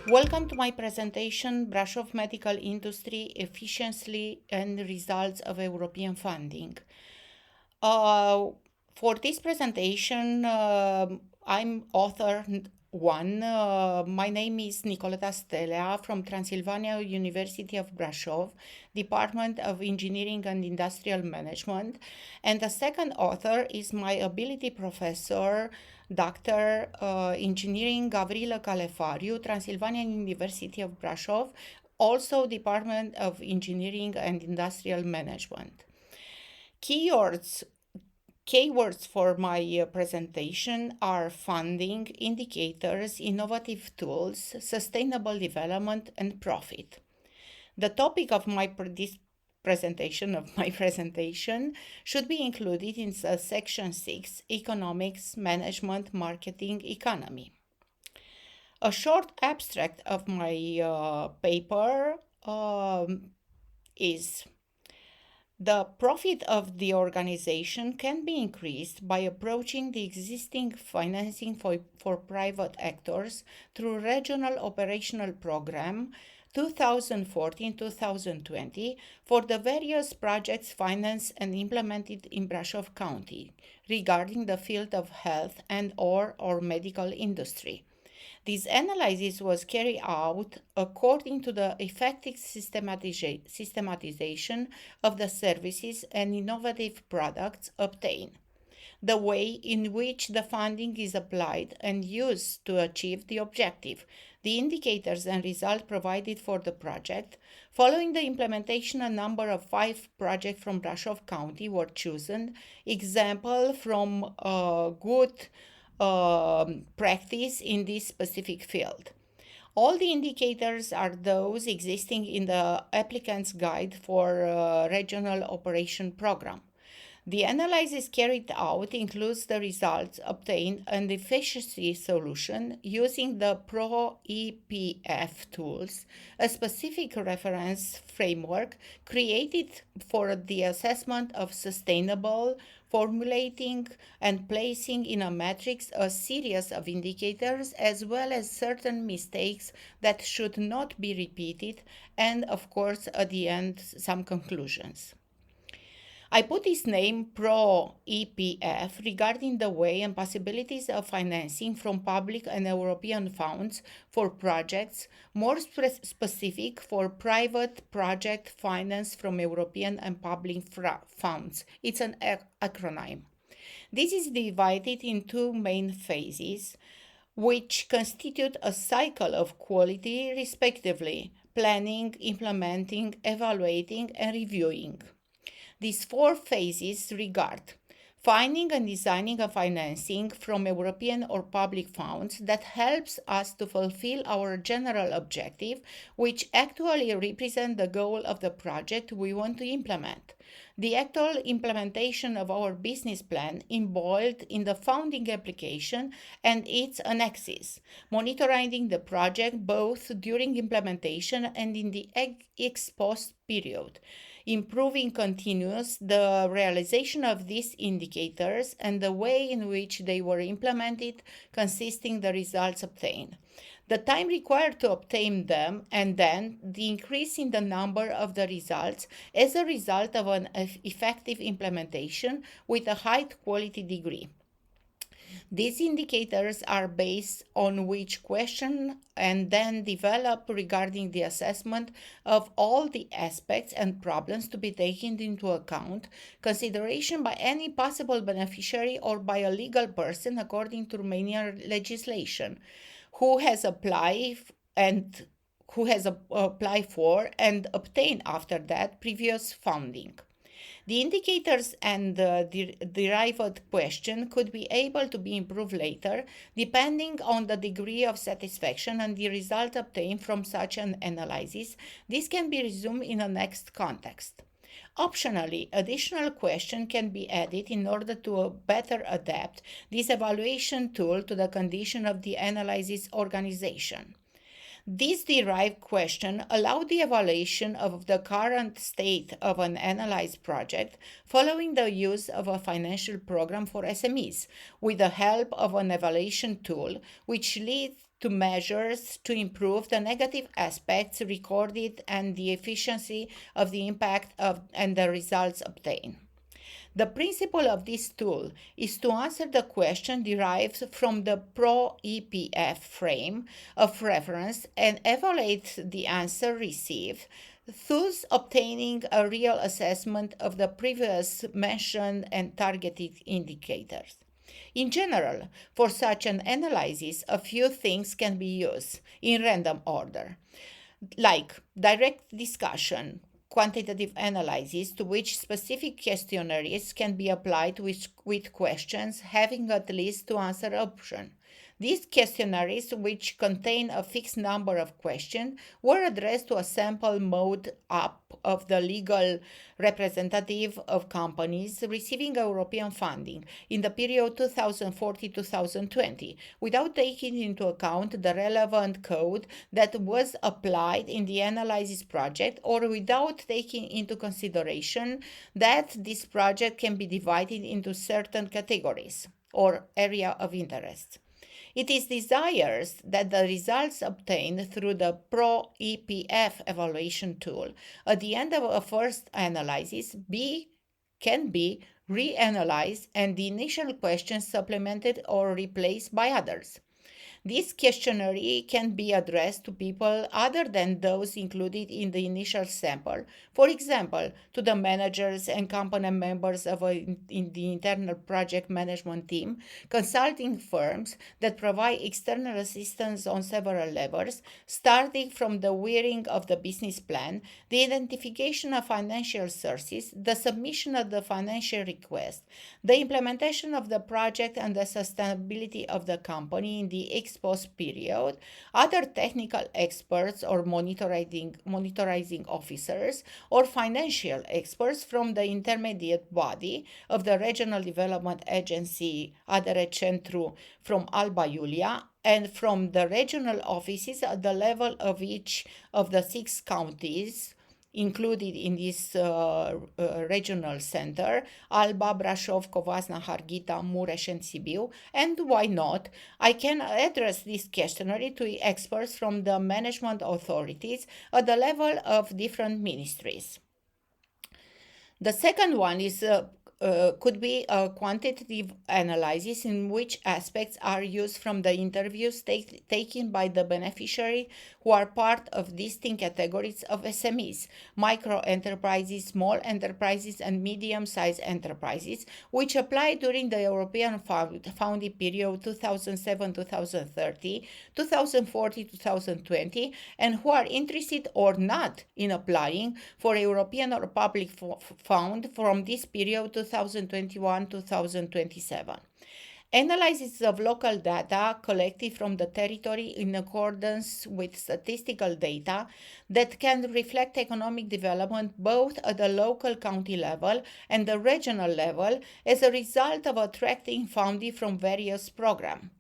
Welcome to my presentation, Brașov Medical Industry, Efficiency and Results of European Funding. For this presentation, I'm author one. My name is Nicoleta STELEA from Transilvania University of Brașov, Department of Engineering and Industrial Management. And the second author is my ability professor, Dr. Engineering Gavrila CALEFARIU, Transilvania University of Brașov, also Department of Engineering and Industrial Management. Keywords for my presentation are funding, indicators, innovative tools, sustainable development, and profit. The topic of my presentation should be included in section 6, Economics, Management, Marketing, Economy. A short abstract of my paper is: the profit of the organization can be increased by approaching the existing financing for private actors through Regional Operational Program 2014-2020 for the various projects financed and implemented in Brașov County regarding the field of health and/or medical industry. This analysis was carried out according to the effective systematization of the services and innovative products obtained, the way in which the funding is applied and used to achieve the objective, the indicators and results provided for the project. Following the implementation, a number of 5 projects from Brașov County were chosen, example from good practice in this specific field. All the indicators are those existing in the applicant's guide for regional operation program. The analysis carried out includes the results obtained and the efficiency solution using the PRO-EPF Tools, a specific reference framework created for the assessment of sustainable, formulating and placing in a matrix a series of indicators as well as certain mistakes that should not be repeated, and of course at the end some conclusions. I put this name PRO-EPF regarding the way and possibilities of financing from public and European funds for projects, more specific for private project finance from European and public funds. It's an acronym. This is divided in 2 main phases, which constitute a cycle of quality respectively: planning, implementing, evaluating, and reviewing. These 4 phases regard finding and designing a financing from European or public funds that helps us to fulfill our general objective, which actually represent the goal of the project we want to implement. The actual implementation of our business plan involved in the funding application and its annexes, monitoring the project both during implementation and in the ex post period, improving continuous the realization of these indicators and the way in which they were implemented, consisting the results obtained, the time required to obtain them, and then the increase in the number of the results as a result of an effective implementation with a high quality degree. These indicators are based on which question and then develop regarding the assessment of all the aspects and problems to be taken into account, consideration by any possible beneficiary or by a legal person according to Romanian legislation, who has applied for and obtained after that previous funding. The indicators and the derived question could be able to be improved later, depending on the degree of satisfaction and the result obtained from such an analysis. This can be resumed in a next context. Optionally, additional question can be added in order to better adapt this evaluation tool to the condition of the analysis organization. This derived question allowed the evaluation of the current state of an analyzed project following the use of a financial program for SMEs with the help of an evaluation tool, which leads to measures to improve the negative aspects recorded and the efficiency of the impact and the results obtained. The principle of this tool is to answer the question derived from the PRO-EPF frame of reference and evaluate the answer received, thus obtaining a real assessment of the previous mentioned and targeted indicators. In general, for such an analysis, a few things can be used in random order, like direct discussion, quantitative analysis to which specific questionnaires can be applied with questions having at least two answer options. These questionnaires, which contain a fixed number of questions, were addressed to a sample mode up of the legal representative of companies receiving European funding in the period 2014-2020, without taking into account the relevant code that was applied in the analysis project or without taking into consideration that this project can be divided into certain categories or area of interest. It is desired that the results obtained through the PRO-EPF evaluation tool at the end of a first analysis can be reanalyzed and the initial questions supplemented or replaced by others. This questionnaire can be addressed to people other than those included in the initial sample, for example, to the managers and component members in the internal project management team, consulting firms that provide external assistance on several levels, starting from the wiring of the business plan, the identification of financial sources, the submission of the financial request, the implementation of the project and the sustainability of the company in the post period, other technical experts or monitoring officers or financial experts from the intermediate body of the Regional Development Agency Adere Centru from Alba Iulia and from the regional offices at the level of each of the 6 counties included in this regional center, Alba, Brașov, Covasna, Harghita, Mureș, and Sibiu, and why not, I can address this questionnaire to experts from the management authorities at the level of different ministries. The second one is could be a quantitative analysis in which aspects are used from the interviews taken by the beneficiary who are part of distinct categories of SMEs, micro enterprises, small enterprises, and medium-sized enterprises, which apply during the European founding period 2007-2030, 2040-2020, and who are interested or not in applying for European or public fund from this period 2021-2027. Analysis of local data collected from the territory in accordance with statistical data that can reflect economic development both at the local county level and the regional level as a result of attracting funding from various programs.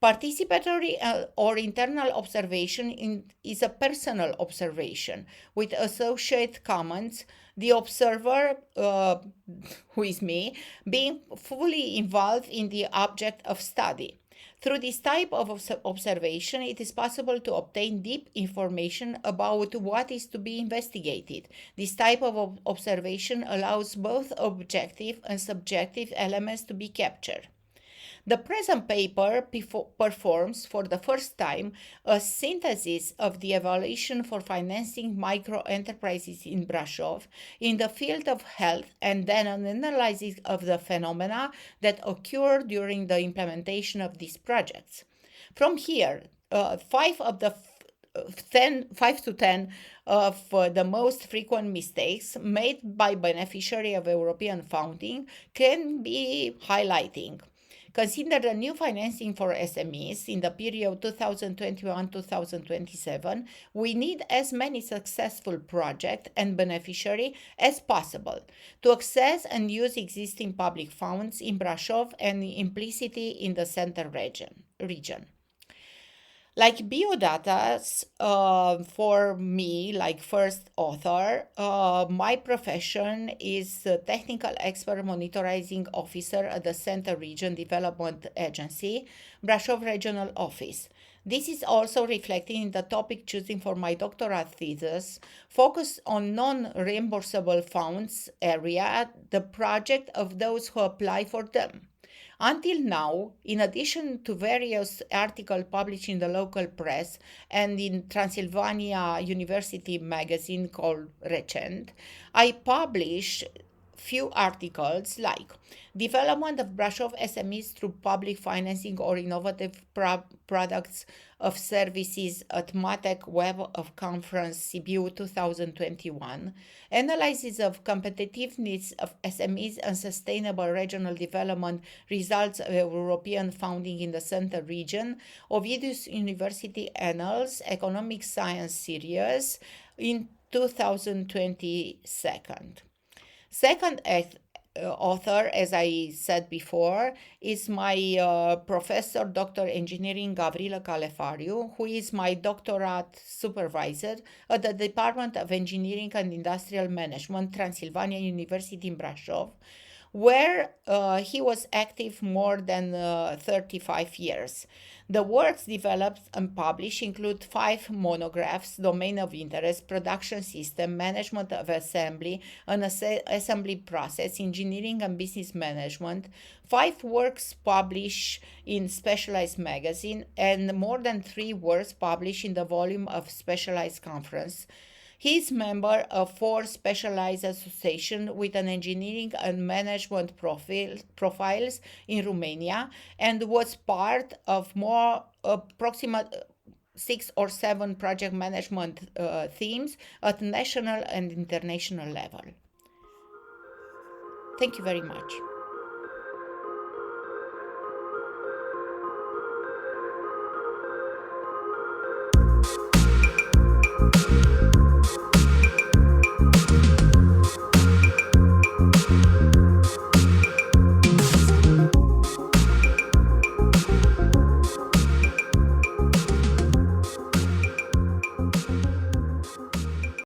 Participatory or internal observation is a personal observation with associated comments, the observer, who is me, being fully involved in the object of study. Through this type of observation, it is possible to obtain deep information about what is to be investigated. This type of observation allows both objective and subjective elements to be captured. The present paper performs for the first time a synthesis of the evaluation for financing micro enterprises in Brașov in the field of health and then an analysis of the phenomena that occur during the implementation of these projects. From here, 5 to 10 of the most frequent mistakes made by beneficiary of European funding can be highlighting. Consider the new financing for SMEs in the period 2021-2027. We need as many successful projects and beneficiaries as possible to access and use existing public funds in Brașov and implicitly in the center region. Like biodata, for me, like first author, my profession is a technical expert monitoring officer at the Center Region Development Agency, Brașov Regional Office. This is also reflected in the topic choosing for my doctorate thesis, focused on non-reimbursable funds area, the project of those who apply for them. Until now, in addition to various articles published in the local press and in Transilvania University magazine called Recent, I publish few articles like development of Brașov SMEs through public financing or innovative products of services at MATEC Web of Conference CBU 2021, analysis of competitiveness of SMEs and sustainable regional development results of European funding in the Center region, Ovidius University Annals Economic Science Series in 2022. Second author, as I said before, is my professor, Dr. Engineering Gavrila CALEFARIU, who is my doctorate supervisor at the Department of Engineering and Industrial Management, Transilvania University in Brașov, where he was active more than 35 years. The works developed and published include 5 monographs, domain of interest, production system, management of assembly and assembly process, engineering and business management, 5 works published in specialized magazine, and more than 3 works published in the volume of specialized conference. He is member of 4 specialized associations with an engineering and management profiles in Romania and was part of more approximate 6 or 7 project management themes at national and international level. Thank you very much.